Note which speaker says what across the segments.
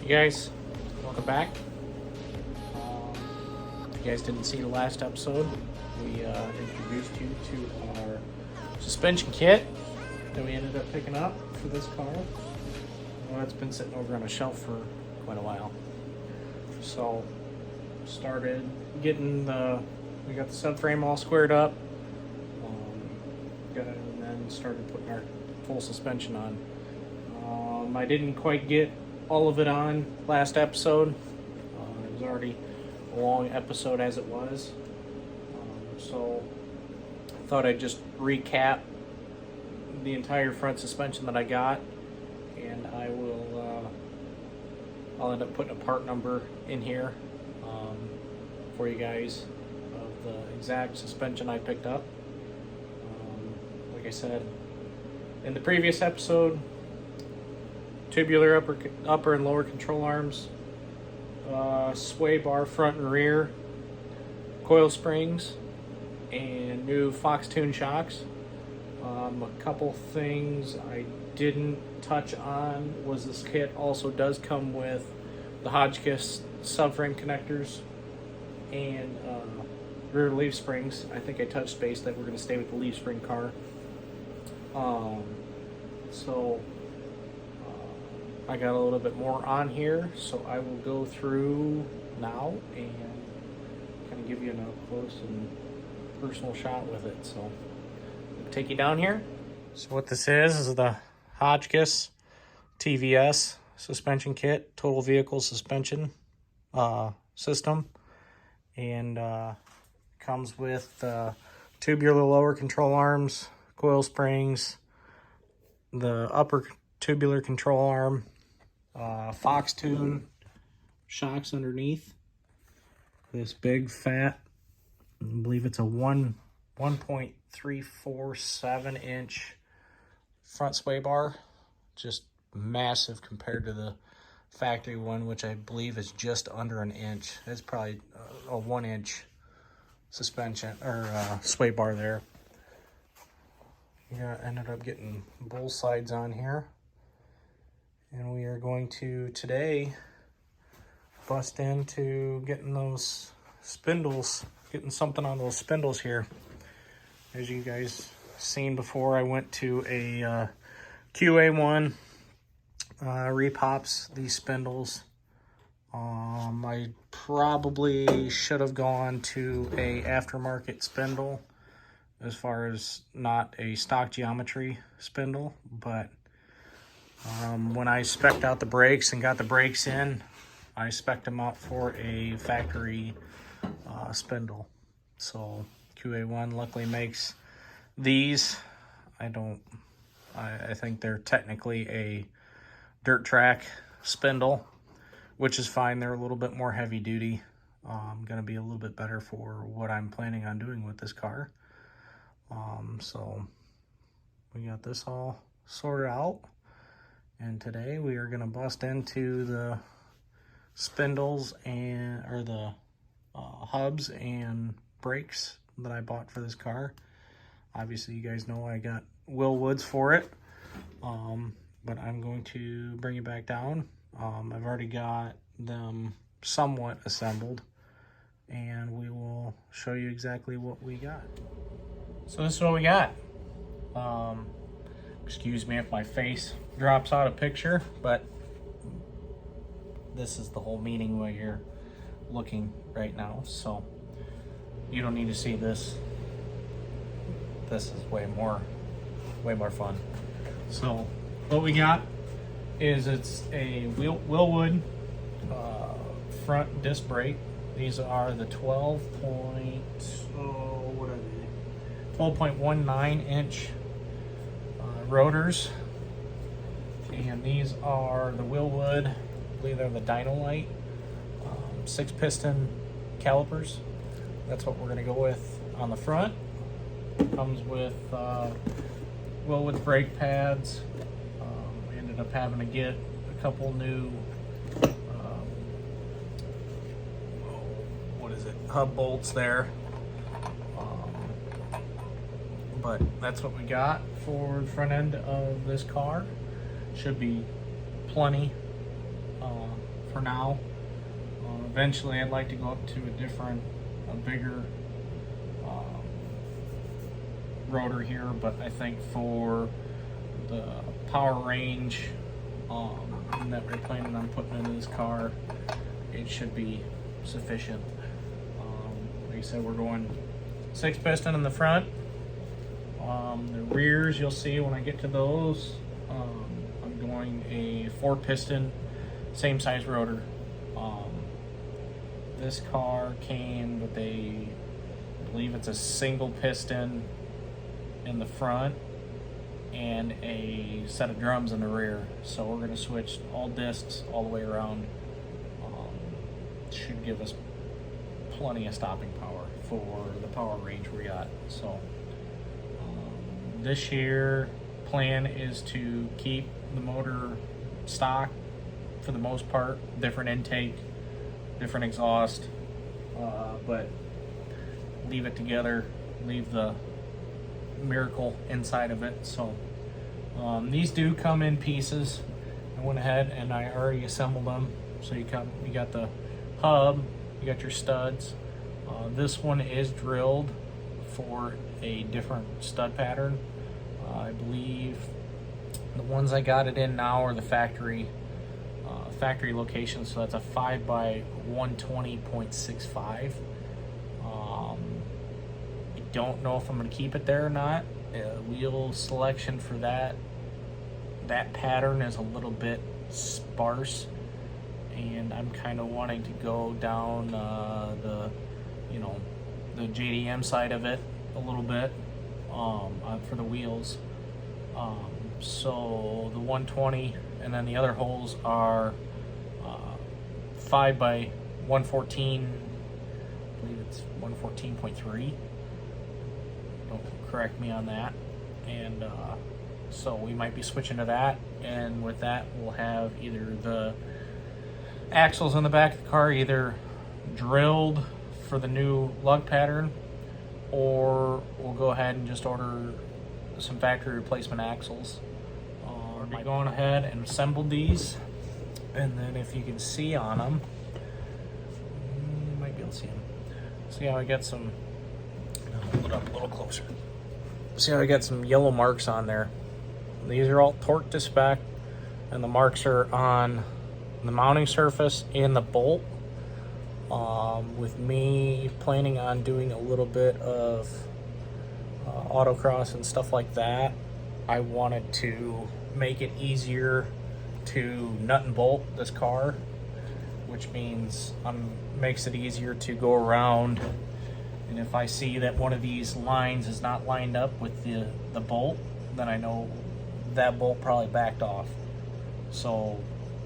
Speaker 1: Hey guys, welcome back. If you guys didn't see the last episode, we introduced you to our suspension kit that we ended up picking up for this car. Well, it's been sitting over on a shelf for quite a while. So, started getting we got the subframe all squared up, and then started putting our full suspension on. I didn't quite get all of it on last episode. It was already a long episode as it was. So I thought I'd just recap the entire front suspension that I got, and I'll end up putting a part number in here for you guys of the exact suspension I picked up. Like I said in the previous episode, tubular upper and lower control arms, sway bar front and rear, coil springs, and new Fox tune shocks. A couple things I didn't touch on was this kit also does come with the Hotchkiss subframe connectors and rear leaf springs. I think I touched base that we're going to stay with the leaf spring car. So I got a little bit more on here, so I will go through now and kind of give you an up close and personal shot with it. So I'll take you down here. So what this is the Hotchkiss Tvs Suspension Kit, total vehicle suspension system, and comes with tubular lower control arms, coil springs, the upper tubular control arm, Fox tune shocks underneath, this big fat, I believe it's a 1.347 inch front sway bar, just massive compared to the factory one, which I believe is just under an inch. It's probably a 1 inch suspension or sway bar there. Yeah, ended up getting both sides on here, and we are going to today bust into getting those spindles, getting something on those spindles here. As you guys seen before, I went to a QA1 repops these spindles. I probably should have gone to a aftermarket spindle as far as not a stock geometry spindle, but when I spec'd out the brakes and got the brakes in, I spec'd them out for a factory spindle. So QA1 luckily makes these. I think they're technically a dirt track spindle, which is fine. They're a little bit more heavy duty. Gonna be a little bit better for what I'm planning on doing with this car. So we got this all sorted out, and today we are going to bust into the spindles and the hubs and brakes that I bought for this car. Obviously you guys know I got Wilwoods for it, but I'm going to bring it back down. I've already got them somewhat assembled, and we will show you exactly what we got. So this is what we got. Excuse me if my face drops out of picture, but this is the whole meaning where you're looking right now. So you don't need to see this. This is way more fun. So what we got is it's a Wilwood front disc brake. These are the 12.19 inch rotors, and these are the Wilwood, I believe they're the Dynolite 6 piston calipers. That's what we're going to go with on the front. Comes with Wilwood brake pads. We ended up having to get a couple new hub bolts there, but that's what we got for the front end of this car. Should be plenty for now. Eventually I'd like to go up to a bigger rotor here, but I think for the power range that we're planning on putting into this car, it should be sufficient. Like I said, we're going 6 piston in the front. The rears, you'll see when I get to those, I'm going a 4 piston, same size rotor. This car came with I believe it's a single piston in the front and a set of drums in the rear. So we're going to switch all discs all the way around. Should give us plenty of stopping power for the power range we got. So this year plan is to keep the motor stock for the most part, different intake, different exhaust, but leave it together, leave the Miracle inside of it. So these do come in pieces. I went ahead and I already assembled them. So you got the hub, you got your studs. This one is drilled for a different stud pattern. I believe the ones I got it in now are the factory location, so that's a 5x120.65. I don't know if I'm going to keep it there or not. Wheel selection for that pattern is a little bit sparse, and I'm kind of wanting to go down the JDM side of it a little bit for the wheels. So the 120, and then the other holes are 5x114. I believe it's 114.3. Don't correct me on that. And so we might be switching to that, and with that we'll have either the axles in the back of the car either drilled for the new lug pattern, or we'll go ahead and just order some factory replacement axles. We're going ahead and assembled these, and then if you can see on them, you might be able to see them. See how I got some, I'll hold it up a little closer. See how I got some yellow marks on there? These are all torqued to spec, and the marks are on the mounting surface and the bolt. With me planning on doing a little bit of autocross and stuff like that, I wanted to make it easier to nut and bolt this car, which means makes it easier to go around. And if I see that one of these lines is not lined up with the bolt, then I know that bolt probably backed off. So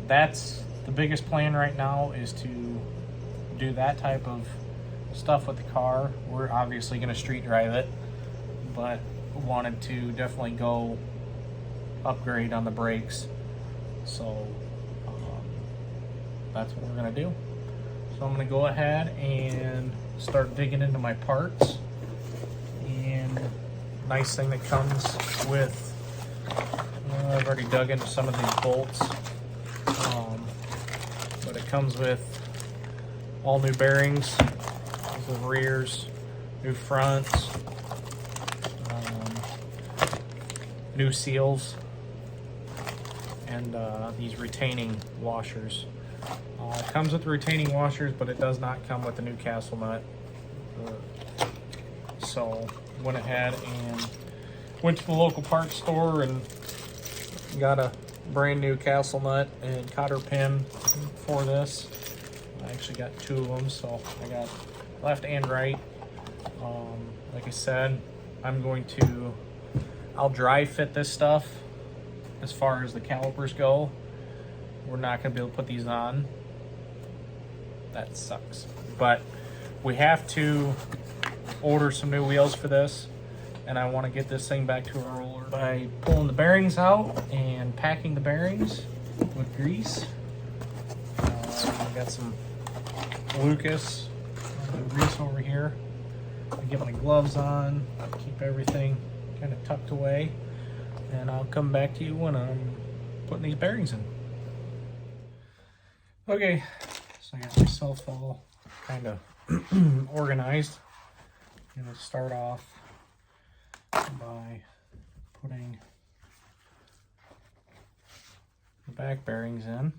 Speaker 1: that's the biggest plan right now, is to do that type of stuff with the car. We're obviously going to street drive it, but wanted to definitely go upgrade on the brakes. So that's what we're going to do. So I'm going to go ahead and start digging into my parts. And nice thing that comes with, I've already dug into some of these bolts, but it comes with all new bearings, the rears, new fronts, new seals, and these retaining washers. It comes with retaining washers, but it does not come with the new castle nut. So went ahead and went to the local parts store and got a brand new castle nut and cotter pin for this. I actually got 2 of them, so I got left and right. Like I said, I'll dry fit this stuff. As far as the calipers go, we're not going to be able to put these on. That sucks. But we have to order some new wheels for this, and I want to get this thing back to a roller by pulling the bearings out and packing the bearings with grease. I got some Lucas grease over here. I get my gloves on, keep everything kind of tucked away, and I'll come back to you when I'm putting these bearings in. Okay, so I got myself all kind of organized. I'm going to start off by putting the back bearings in.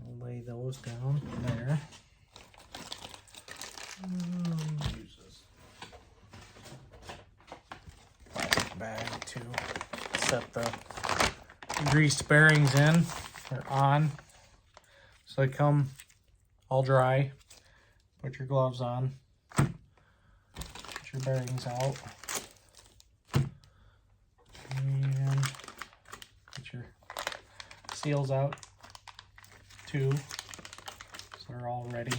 Speaker 1: I'll lay those down there. Use this plastic bag to set the greased bearings in or on, so they come all dry. Put your gloves on, put your bearings out, and put your seals out too, so they're all ready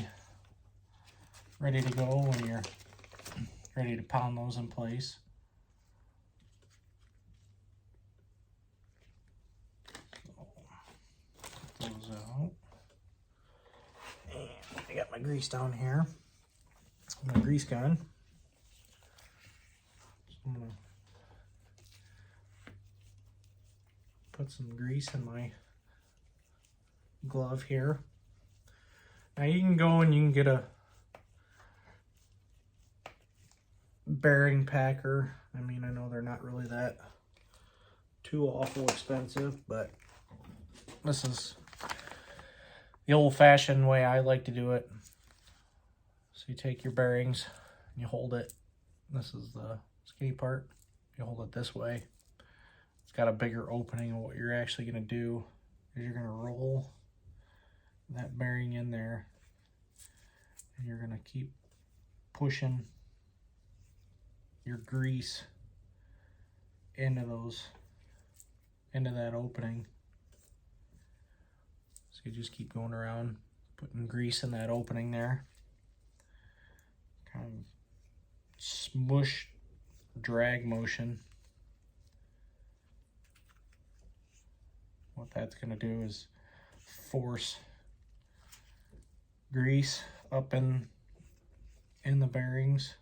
Speaker 1: to go when you're ready to pound those in place. So, put those out. And I got my grease down here, my grease gun. So I'm gonna put some grease in my glove here. Now you can go and you can get a bearing packer. I mean, I know they're not really that too awful expensive, but this is the old-fashioned way I like to do it. So you take your bearings and you hold it. This is the skinny part. You hold it this way. It's got a bigger opening, and what you're actually going to do is you're going to roll that bearing in there, and you're going to keep pushing your grease into that opening. So you just keep going around putting grease in that opening there. Kind of smush drag motion. What that's going to do is force grease up in the bearings.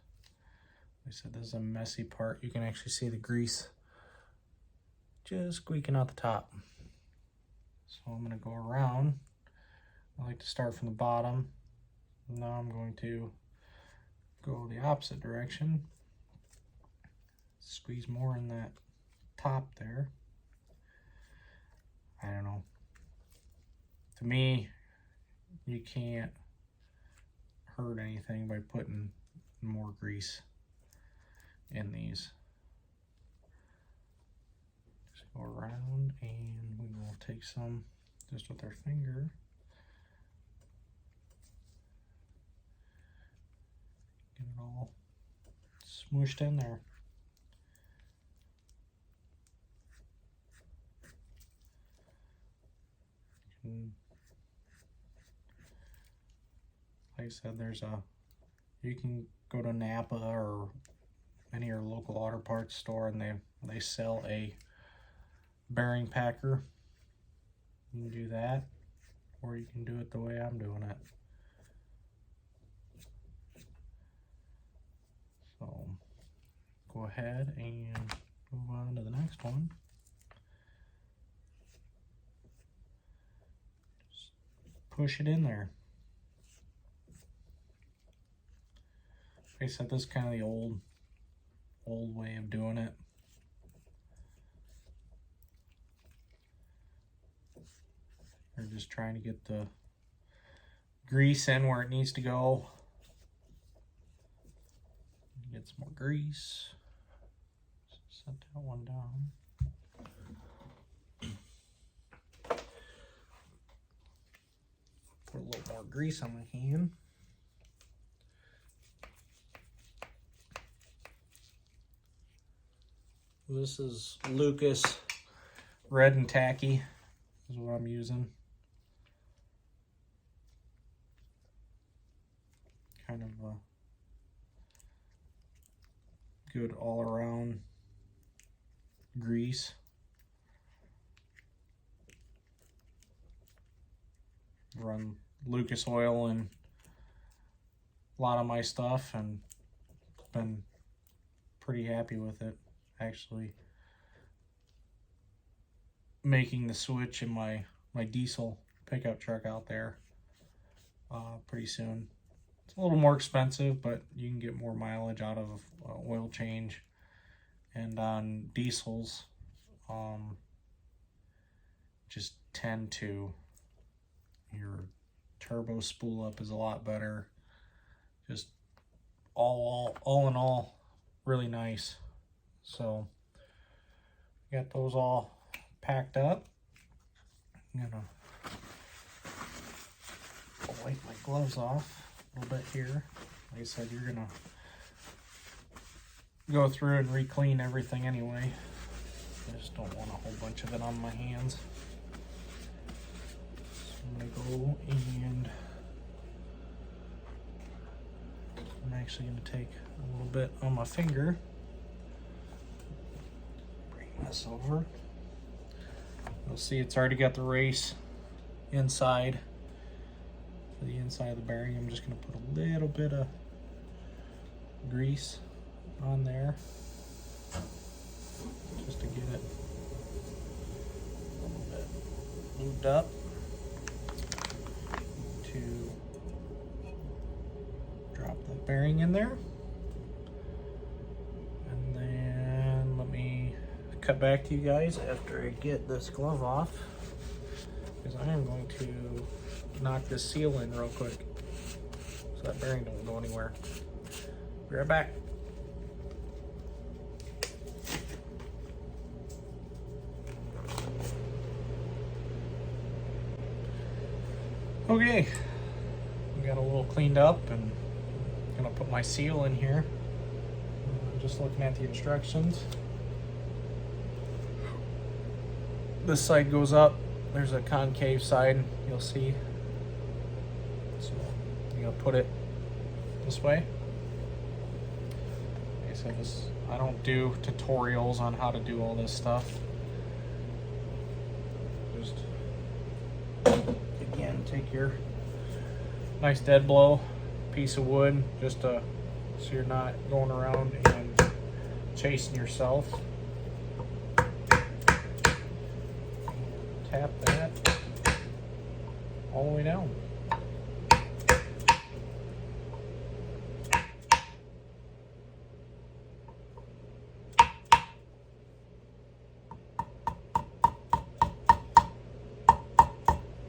Speaker 1: Like I said, this is a messy part. You can actually see the grease just squeaking out the top. So I'm going to go around. I like to start from the bottom. Now I'm going to go the opposite direction. Squeeze more in that top there. I don't know. To me, you can't hurt anything by putting more grease in these. Just go around, and we will take some just with our finger. Get it all smooshed in there. Like I said, you can go to Napa or any of your local auto parts store, and they sell a bearing packer. You can do that, or you can do it the way I'm doing it. So go ahead and move on to the next one. Just push it in there. Like I said, this is kind of the old way of doing it. We're just trying to get the grease in where it needs to go. Get some more grease. Set that one down. Put a little more grease on my hand. This is Lucas Red and Tacky is what I'm using. Kind of a good all-around grease. Run Lucas oil in a lot of my stuff, and been pretty happy with it. Actually making the switch in my diesel pickup truck out there pretty soon. It's a little more expensive, but you can get more mileage out of oil change. And on diesels, just tend to, your turbo spool up is a lot better. Just all in all, really nice. So got those all packed up. I'm gonna wipe my gloves off a little bit here. Like I said, you're gonna go through and re-clean everything anyway. I just don't want a whole bunch of it on my hands. So I'm gonna go and I'm actually gonna take a little bit on my finger. Bring this over. You'll see it's already got the race inside. For the inside of the bearing, I'm just gonna put a little bit of grease on there just to get it a little bit lubed up. To drop the bearing in there, and then let me cut back to you guys after I get this glove off, because I am going to knock this seal in real quick so that bearing don't go anywhere. Be right back. Okay, we got a little cleaned up, and I'm gonna put my seal in here. Just looking at the instructions. This side goes up. There's a concave side, you'll see. So you're gonna put it this way. Like I said, I don't do tutorials on how to do all this stuff. Just again, take your nice dead blow piece of wood, just so you're not going around and chasing yourself. Tap that all the way down.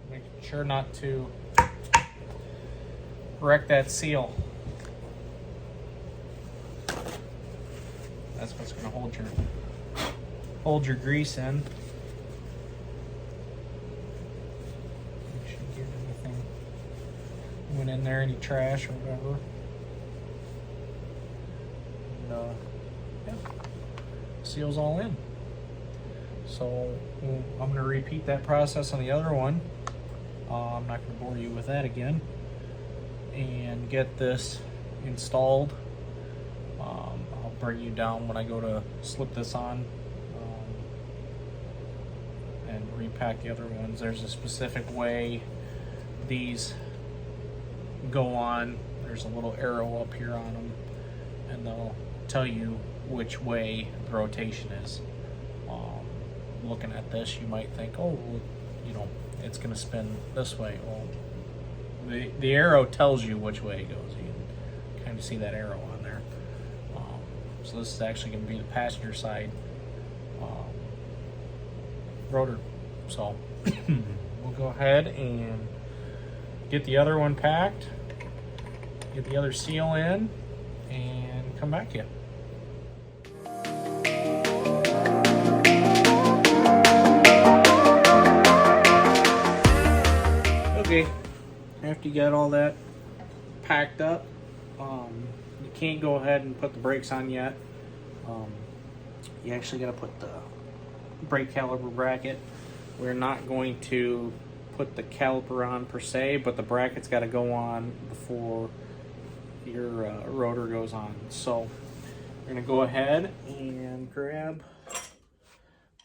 Speaker 1: Make sure not to wreck that seal. That's what's going to hold your grease in. Make sure you get anything went in there, any trash or whatever. And yeah, seal's all in. So I'm going to repeat that process on the other one. I'm not going to bore you with that again. And get this installed. I'll bring you down when I go to slip this on and repack the other ones. There's a specific way these go on. There's a little arrow up here on them, and they'll tell you which way the rotation is. Looking at this, you might think, oh, you know, it's going to spin this way. Well, the arrow tells you which way it goes. You can kind of see that arrow on there. So this is actually going to be the passenger side rotor. So we'll go ahead and get the other one packed, get the other seal in, and come back in. Okay. After you got all that packed up, you can't go ahead and put the brakes on yet. You actually got to put the brake caliper bracket. We're not going to put the caliper on per se, but the bracket's got to go on before your rotor goes on. So we're going to go ahead and grab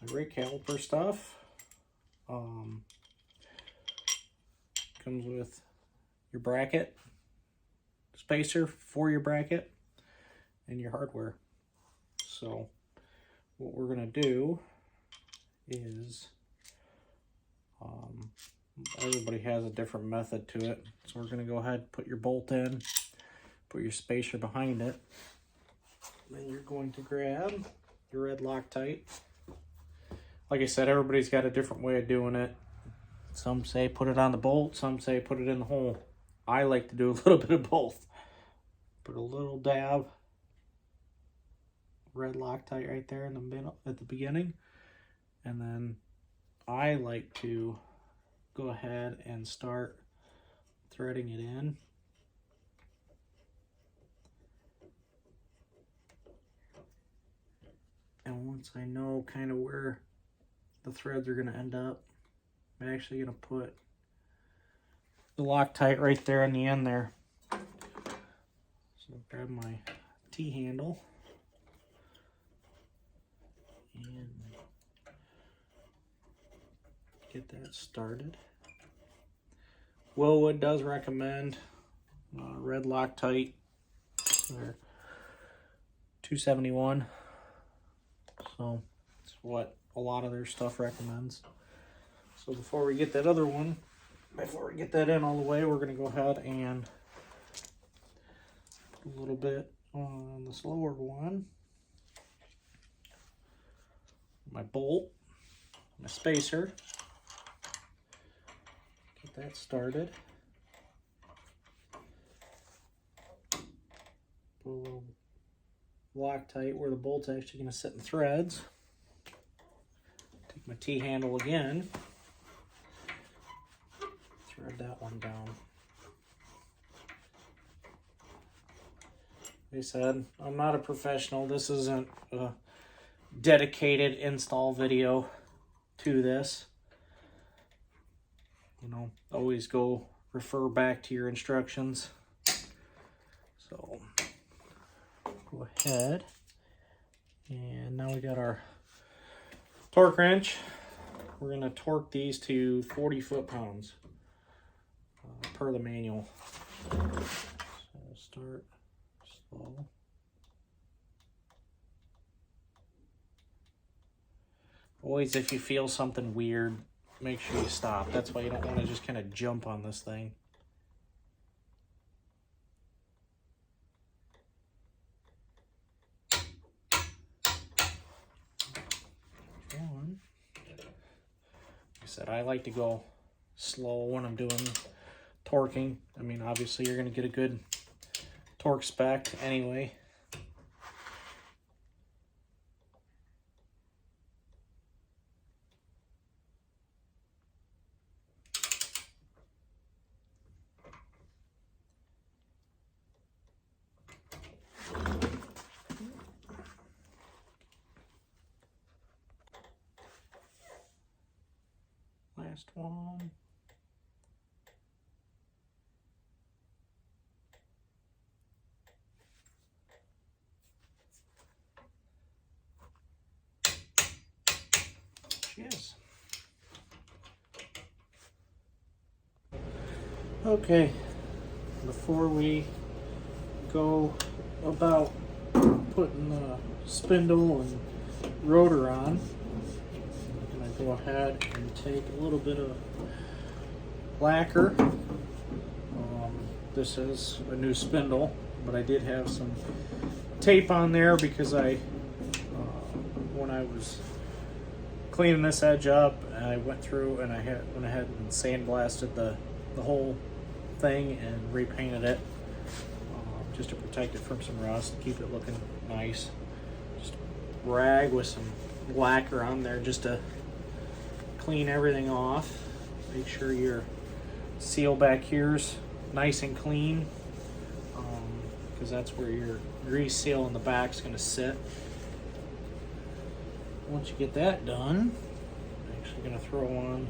Speaker 1: my brake caliper stuff. Comes with your bracket, spacer for your bracket, and your hardware. So what we're going to do is, everybody has a different method to it. So we're going to go ahead and put your bolt in, put your spacer behind it. Then you're going to grab your red Loctite. Like I said, everybody's got a different way of doing it. Some say put it on the bolt, some say put it in the hole. I like to do a little bit of both. Put a little dab red Loctite right there in the middle at the beginning. And then I like to go ahead and start threading it in. And once I know kind of where the threads are going to end up, I'm actually going to put the Loctite right there on the end there. So grab my T-handle and get that started. Wilwood does recommend red Loctite. They're $271. So it's what a lot of their stuff recommends. So before we get that other one, before we get that in all the way, we're going to go ahead and put a little bit on the slower one. My bolt, my spacer. Get that started. Put a little Loctite where the bolt's actually going to sit in threads. Take my T-handle again. Thread that one down. Like I said, I'm not a professional. This isn't a dedicated install video to this. You know, always go refer back to your instructions. So go ahead, and now we got our torque wrench. We're going to torque these to 40 foot-pounds per the manual. So start slow. Always, if you feel something weird, make sure you stop. That's why you don't want to just kind of jump on this thing. Like I like to go slow when I'm doing torquing. I mean, obviously you're going to get a good torque spec anyway. Last one. Cheers. Okay, before we go about putting the spindle and rotor on, I'm going to go ahead and take a little bit of lacquer. This is a new spindle, but I did have some tape on there because when I was cleaning this edge up, I went through and I went ahead and sandblasted the whole thing and repainted it just to protect it from some rust, keep it looking nice. Just rag with some lacquer on there just to clean everything off. Make sure your seal back here's nice and clean, because that's where your grease seal in the back is going to sit. Once you get that done, I'm actually going to throw on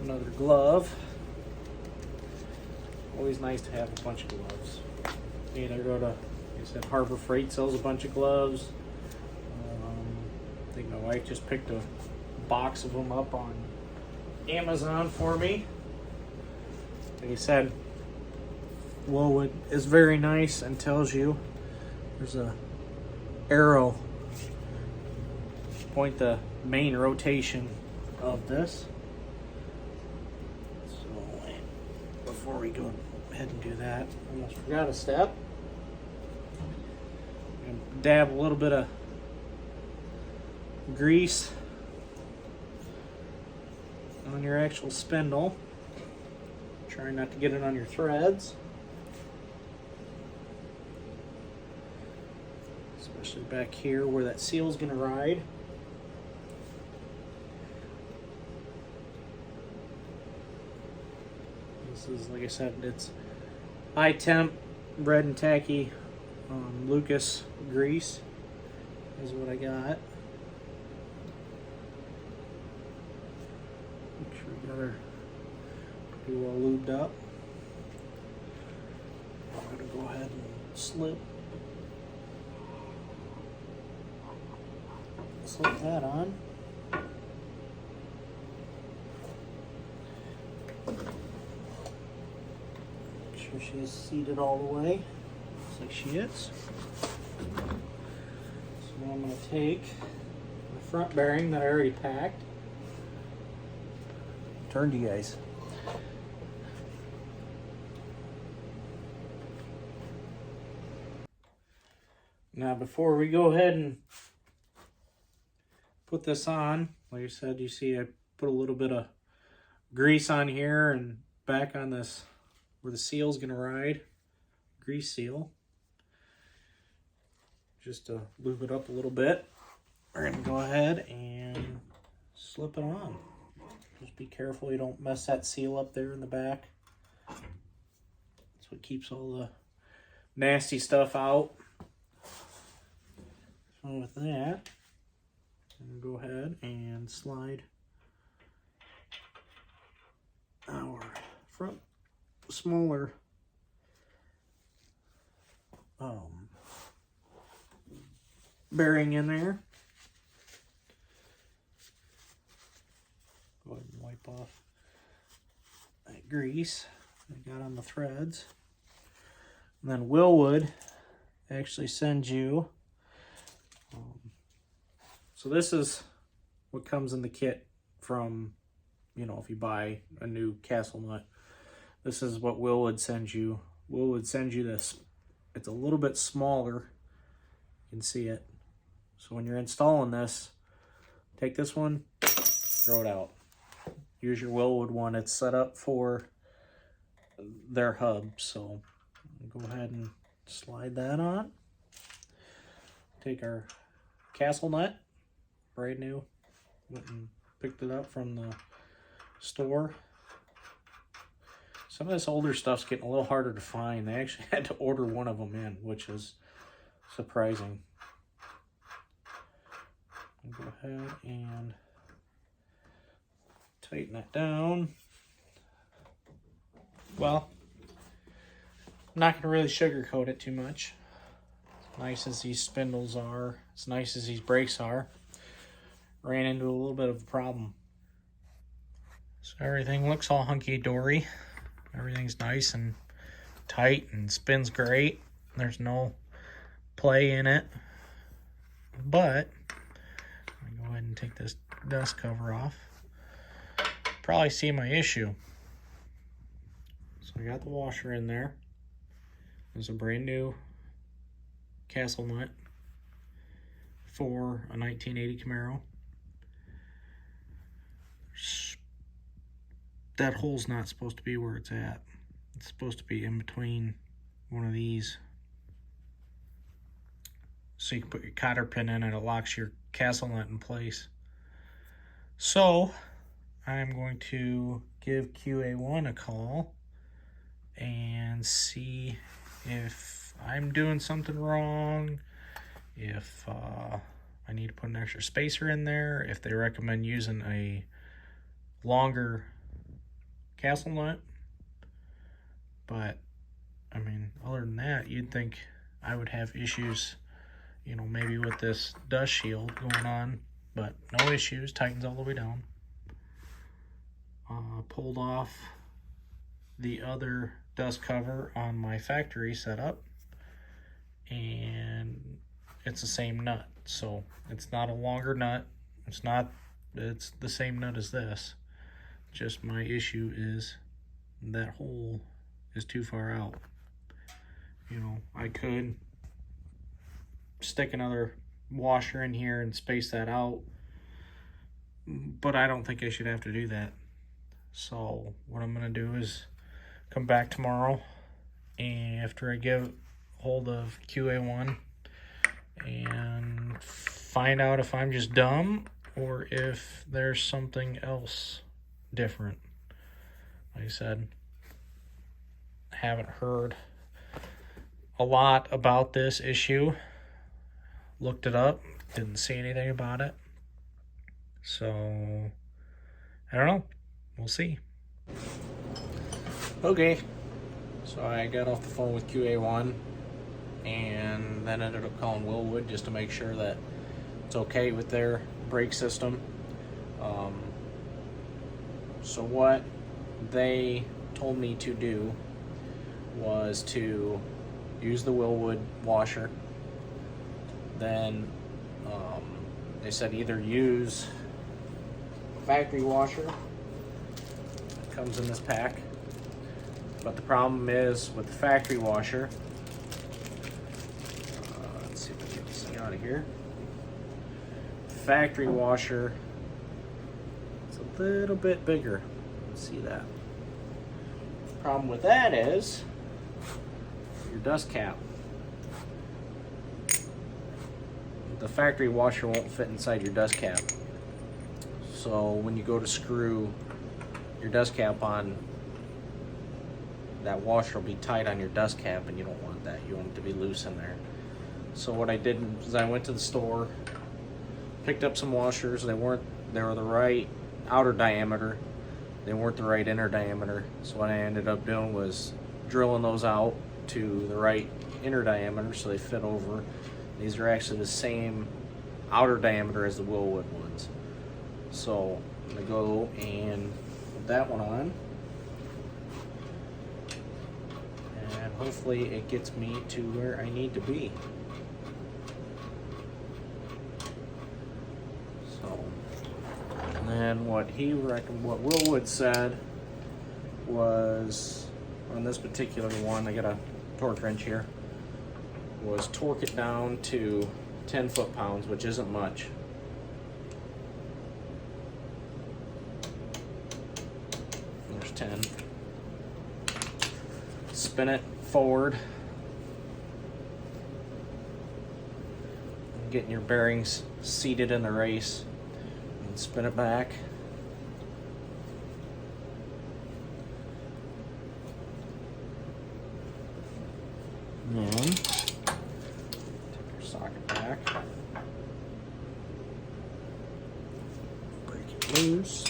Speaker 1: another glove. Always nice to have a bunch of gloves. Either go to, like I said, Harbor Freight sells a bunch of gloves. I think my wife just picked a box of them up on Amazon for me. Like I said, Wilwood is very nice and tells you there's a arrow point the main rotation of this. before we go ahead and do that, almost forgot a step. I'm gonna dab a little bit of grease on your actual spindle. Try not to get it on your threads, especially back here where that seal is going to ride. This is, like I said, it's high temp bread and tacky Lucas grease is what I got. Make sure we got her pretty well lubed up. I'm going to go ahead and slip that on. Make sure she is seated all the way. Looks like she is. So now I'm going to take the front bearing that I already packed. Turn to you guys. Now before we go ahead and put this on, like I said, you see I put a little bit of grease on here and back on this where the seal's gonna ride, grease seal, just to lube it up a little bit. We're gonna go ahead and slip it on. Just be careful you don't mess that seal up there in the back. That's what keeps all the nasty stuff out. So with that, go ahead and slide our front smaller bearing in there. Go ahead and wipe off that grease I got on the threads. And then Wilwood actually sends you so this is what comes in the kit from, you know, if you buy a new castle nut. This is what Wilwood sends you. Wilwood sends you this. It's a little bit smaller. You can see it. So when you're installing this, take this one, throw it out. Use your Wilwood one. It's set up for their hub. So go ahead and slide that on. Take our castle nut. Brand new. Went and picked it up from the store. Some of this older stuff's getting a little harder to find. They actually had to order one of them in, which is surprising. I'll go ahead and tighten that down. Well, I'm not going to really sugarcoat it too much. As nice as these spindles are, as nice as these brakes are, ran into a little bit of a problem. So everything looks all hunky-dory. Everything's nice and tight and spins great. There's no play in it. But I'm going to go ahead and take this dust cover off. Probably see my issue. So I got the washer in there. There's a brand new castle nut for a 1980 Camaro. That hole's not supposed to be where it's at. It's supposed to be in between one of these. So you can put your cotter pin in and it locks your castle nut in place. So I'm going to give QA1 a call and see if I'm doing something wrong, if I need to put an extra spacer in there, if they recommend using a longer castle nut. But I mean, other than that, you'd think I would have issues, you know, maybe with this dust shield going on, but no issues. Tightens all the way down. Pulled off the other dust cover on my factory setup, and it's the same nut. So it's not a longer nut. It's the same nut as this. Just my issue is that hole is too far out. You know, I could stick another washer in here and space that out, but I don't think I should have to do that. So what I'm going to do is come back tomorrow and after I get hold of QA1 and find out if I'm just dumb or if there's something else different. Like I said, I haven't heard a lot about this issue. Looked it up, didn't see anything about it. So, I don't know. We'll see. Okay, so I got off the phone with QA1 and then ended up calling Wilwood just to make sure that it's okay with their brake system. So what they told me to do was to use the Wilwood washer. Then they said either use a factory washer that comes in this pack, but the problem is with the factory washer, let's see if we can get this thing out of here. Factory washer, it's a little bit bigger. Let's see that. The problem with that is your dust cap. The factory washer won't fit inside your dust cap. So when you go to screw your dust cap on, that washer will be tight on your dust cap and you don't want that. You want it to be loose in there. So what I did is I went to the store, picked up some washers. They were the right outer diameter. They weren't the right inner diameter. So what I ended up doing was drilling those out to the right inner diameter so they fit over. These are actually the same outer diameter as the Wilwood ones. So I'm gonna go and put that one on. And hopefully it gets me to where I need to be. So, and then what Wilwood said was, on this particular one, I got a torque wrench here, was torque it down to 10 foot-pounds, which isn't much. There's 10. Spin it forward. Getting your bearings seated in the race. And spin it back. And take your socket back. Break it loose.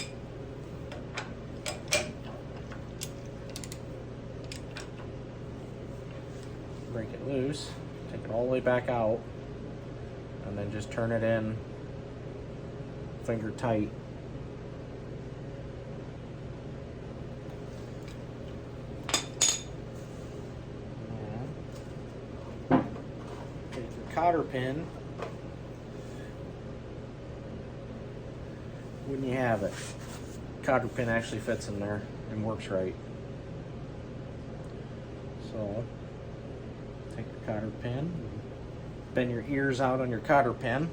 Speaker 1: Break it loose. Take it all the way back out. And then just turn it in finger tight. Cotter pin when you have it. Cotter pin actually fits in there and works right. So take your cotter pin, bend your ears out on your cotter pin.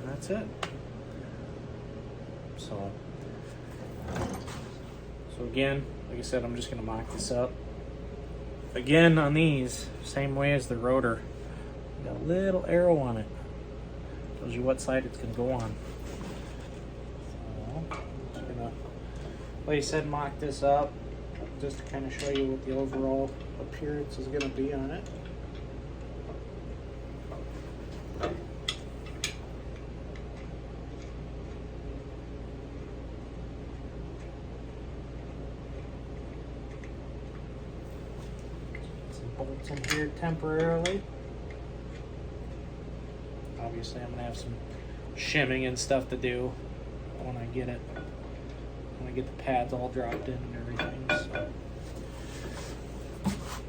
Speaker 1: That's it. So again, like I said, I'm just going to mock this up. Again, on these, same way as the rotor. Got a little arrow on it. Tells you what side it's going to go on. So, I'm just going to, like I said, mock this up just to kind of show you what the overall appearance is going to be on it. Bolts in here temporarily. Obviously I'm gonna have some shimming and stuff to do when I get it. When I get the pads all dropped in and everything. So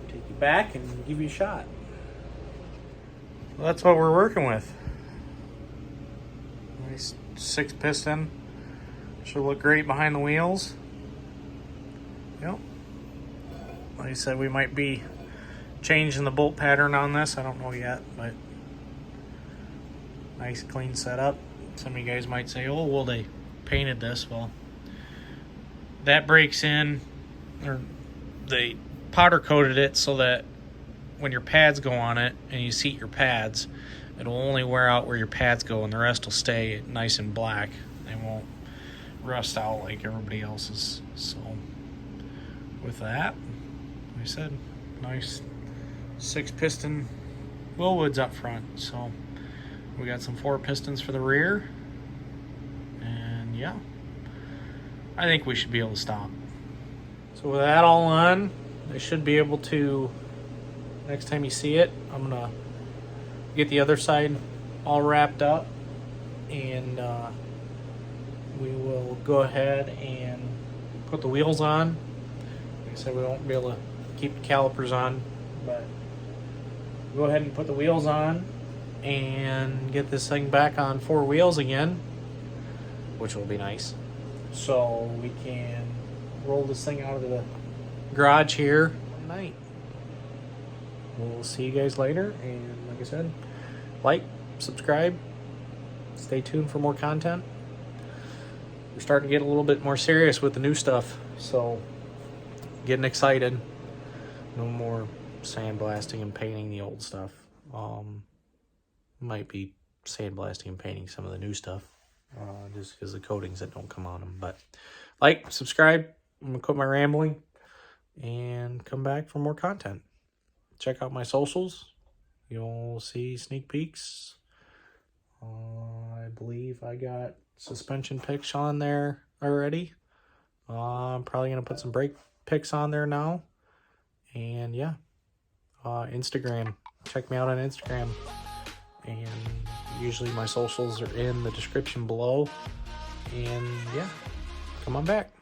Speaker 1: take you back and give you a shot. Well, that's what we're working with. Nice 6 piston. Should look great behind the wheels. Yep. Like I said, we might be changing the bolt pattern on this. I don't know yet, but nice clean setup. Some of you guys might say, oh, well, they painted this. Well, that breaks in, or they powder coated it so that when your pads go on it and you seat your pads, it'll only wear out where your pads go and the rest will stay nice and black. They won't rust out like everybody else's. So with that, like I said, nice 6 piston Wilwoods up front. So we got some 4 pistons for the rear, and yeah, I think we should be able to stop. So with that all on, I should be able to, next time you see it, I'm gonna get the other side all wrapped up, and we will go ahead and put the wheels on. Like I said, we won't be able to keep the calipers on, but go ahead and put the wheels on and get this thing back on 4 wheels again, which will be nice. So we can roll this thing out of the garage here tonight. We'll see you guys later, and like I said, like, subscribe, stay tuned for more content. We're starting to get a little bit more serious with the new stuff, so getting excited. No more sandblasting and painting the old stuff. Might be sandblasting and painting some of the new stuff, just because the coatings that don't come on them. But like, subscribe, I'm gonna quit my rambling and come back for more content. Check out my socials. You'll see sneak peeks. I believe I got suspension pics on there already. I'm probably going to put some brake pics on there now. And yeah, Instagram. Check me out on Instagram. And usually my socials are in the description below. And yeah, come on back.